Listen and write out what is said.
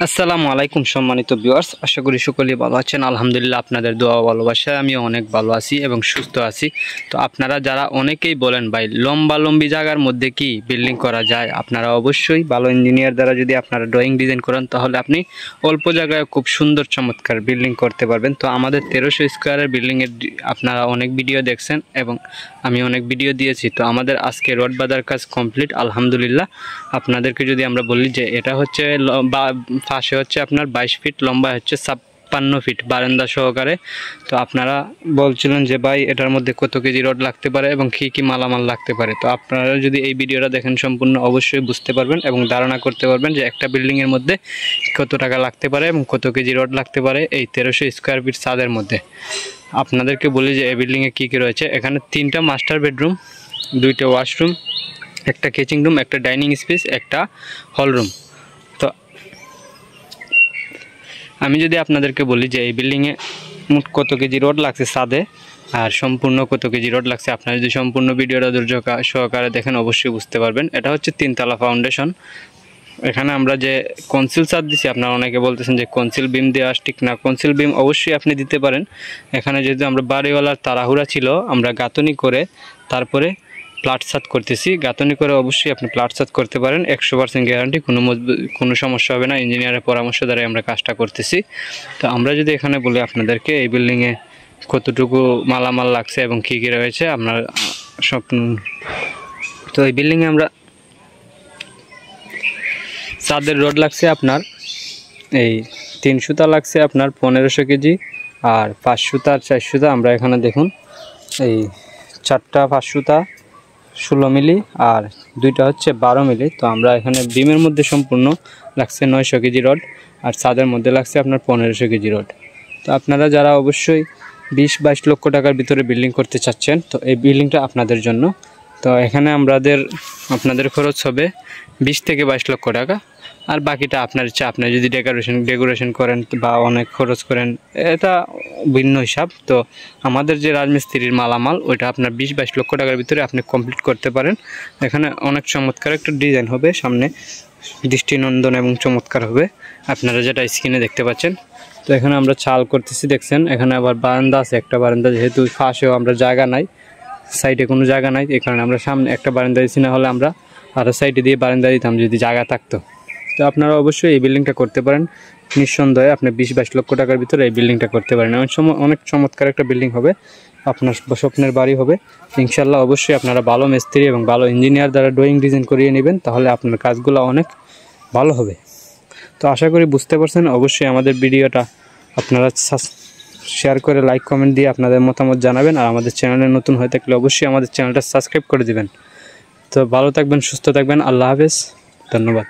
আসসালামু আলাইকুম সম্মানিত ভিউয়ার্স, আশা করি সকলেই ভালো আছেন। আলহামদুলিল্লাহ, আপনাদের দোয়া ভালোবাসায় আমিও অনেক ভালো আছি এবং সুস্থ আছি। তো আপনারা যারা অনেকেই বলেন ভাই লম্বি জায়গার মধ্যে কি বিল্ডিং করা যায়, আপনারা অবশ্যই ভালো ইঞ্জিনিয়ার দ্বারা যদি আপনারা ড্রয়িং ডিজাইন করেন তাহলে আপনি অল্প জায়গায় খুব সুন্দর চমৎকার বিল্ডিং করতে পারবেন। তো আমাদের 1300 স্কোয়ারের বিল্ডিংয়ের আপনারা অনেক ভিডিও দেখছেন এবং আমি অনেক ভিডিও দিয়েছি। তো আমাদের আজকে রড বাঁধার কাজ কমপ্লিট আলহামদুলিল্লাহ। আপনাদেরকে যদি আমরা বলি যে এটা হচ্ছে পাশে হচ্ছে আপনার 22 ফিট, লম্বা হচ্ছে 56 ফিট বারান্দা সহকারে। তো আপনারা বলছিলেন যে ভাই এটার মধ্যে কত কেজি রড লাগতে পারে এবং কী কী মালামাল লাগতে পারে। তো আপনারা যদি এই ভিডিওটা দেখেন সম্পূর্ণ অবশ্যই বুঝতে পারবেন এবং ধারণা করতে পারবেন যে একটা বিল্ডিংয়ের মধ্যে কত টাকা লাগতে পারে এবং কত কেজি রড লাগতে পারে এই 1300 স্কোয়ার ফিট ছাদের মধ্যে। আপনাদেরকে বলি যে এই বিল্ডিংয়ে কী কী রয়েছে। এখানে 3টা মাস্টার বেডরুম, 2টা ওয়াশরুম, একটা কিচেন রুম, একটা ডাইনিং স্পেস, একটা হল রুম। তো আমি যদি আপনাদেরকে বলি যে এই বিল্ডিংয়ে মোট কত কেজি রড লাগছে ছাদে আর সম্পূর্ণ কত কেজি রড লাগছে, আপনারা যদি সম্পূর্ণ ভিডিওটা ধৈর্য সহকারে দেখেন অবশ্যই বুঝতে পারবেন। এটা হচ্ছে 3তলা ফাউন্ডেশন। এখানে আমরা যে কনসিল ছাদ দিছি, আপনারা অনেকে বলতেছেন যে কনসিল বিম দেওয়া ঠিক না। কনসিল বিম অবশ্যই আপনি দিতে পারেন। এখানে যেহেতু আমরা বাড়িওয়ালার তাড়াহুড়া ছিল, আমরা গাঁথনি করে তারপরে প্লাট ছাদ করতেছি। গাঁথনি করে অবশ্যই আপনি প্লাট ছাদ করতে পারেন, 100% গ্যারান্টি, কোনো সমস্যা হবে না। ইঞ্জিনিয়ারের পরামর্শ দ্বারাই আমরা কাজটা করতেছি। তো আমরা যদি এখানে বলি আপনাদেরকে এই বিল্ডিংয়ে কতটুকু মালামাল লাগছে এবং কী কী রয়েছে আপনার স্বপ্ন। তো এই বিল্ডিংয়ে আমরা ছাদের রড লাগছে আপনার এই 3 সুতা লাগছে আপনার 1500 কেজি, আর 5 সুতা আর 4 সুতা। আমরা এখানে দেখুন এই 4টা 5 সুতা 16 মিলি আর 2টা হচ্ছে 12 মিলি। তো আমরা এখানে বিমের মধ্যে সম্পূর্ণ লাগছে 900 কেজি রড আর ছাদের মধ্যে লাগছে আপনার 1500 কেজি রড। তো আপনারা যারা অবশ্যই 20-22 লক্ষ টাকার ভিতরে বিল্ডিং করতে চাচ্ছেন তো এই বিল্ডিংটা আপনাদের জন্য। তো এখানে আপনাদের খরচ হবে 20 থেকে 22 লক্ষ টাকা, আর বাকিটা আপনার ইচ্ছা। আপনি যদি ডেকোরেশন করেন বা অনেক খরচ করেন, এটা ভিন্ন হিসাব। তো আমাদের যে রাজমিস্ত্রির মালামাল ওইটা আপনার 20-22 লক্ষ টাকার ভিতরে আপনি কমপ্লিট করতে পারেন। এখানে অনেক চমৎকার একটা ডিজাইন হবে, সামনে দৃষ্টিনন্দন এবং চমৎকার হবে, আপনারা যেটা স্ক্রিনে দেখতে পাচ্ছেন। তো এখানে আমরা চাল করতেছি দেখছেন। এখানে আবার বারান্দা আছে, একটা বারান্দা, যেহেতু পাশেও আমরা জায়গা নাই, সাইডে কোনো জায়গা নাই, এই কারণে আমরা সামনে একটা বারান্দা দিচ্ছি, না হলে আমরা আরও সাইডে দিয়ে বারান্দা দিতাম যদি জায়গা থাকতো। তো আপনারা অবশ্যই এই বিল্ডিংটা করতে পারেন নিঃসন্দেহে। আপনি 20-22 লক্ষ টাকার ভিতরে এই বিল্ডিংটা করতে পারেন। অনেক চমৎকার একটা বিল্ডিং হবে, আপনার স্বপ্নের বাড়ি হবে ইনশাল্লাহ। অবশ্যই আপনারা ভালো মিস্ত্রি এবং ভালো ইঞ্জিনিয়ার দ্বারা ড্রয়িং ডিজাইন করিয়ে নেবেন, তাহলে আপনার কাজগুলো অনেক ভালো হবে। তো আশা করি বুঝতে পারছেন। অবশ্যই আমাদের ভিডিওটা আপনারা শেয়ার করে লাইক কমেন্ট দিয়ে আপনাদের মতামত জানাবেন, আর আমাদের চ্যানেলে নতুন হয়ে থাকলে অবশ্যই আমাদের চ্যানেলটা সাবস্ক্রাইব করে দিবেন। তো ভালো থাকবেন, সুস্থ থাকবেন, আল্লাহ হাফেজ, ধন্যবাদ।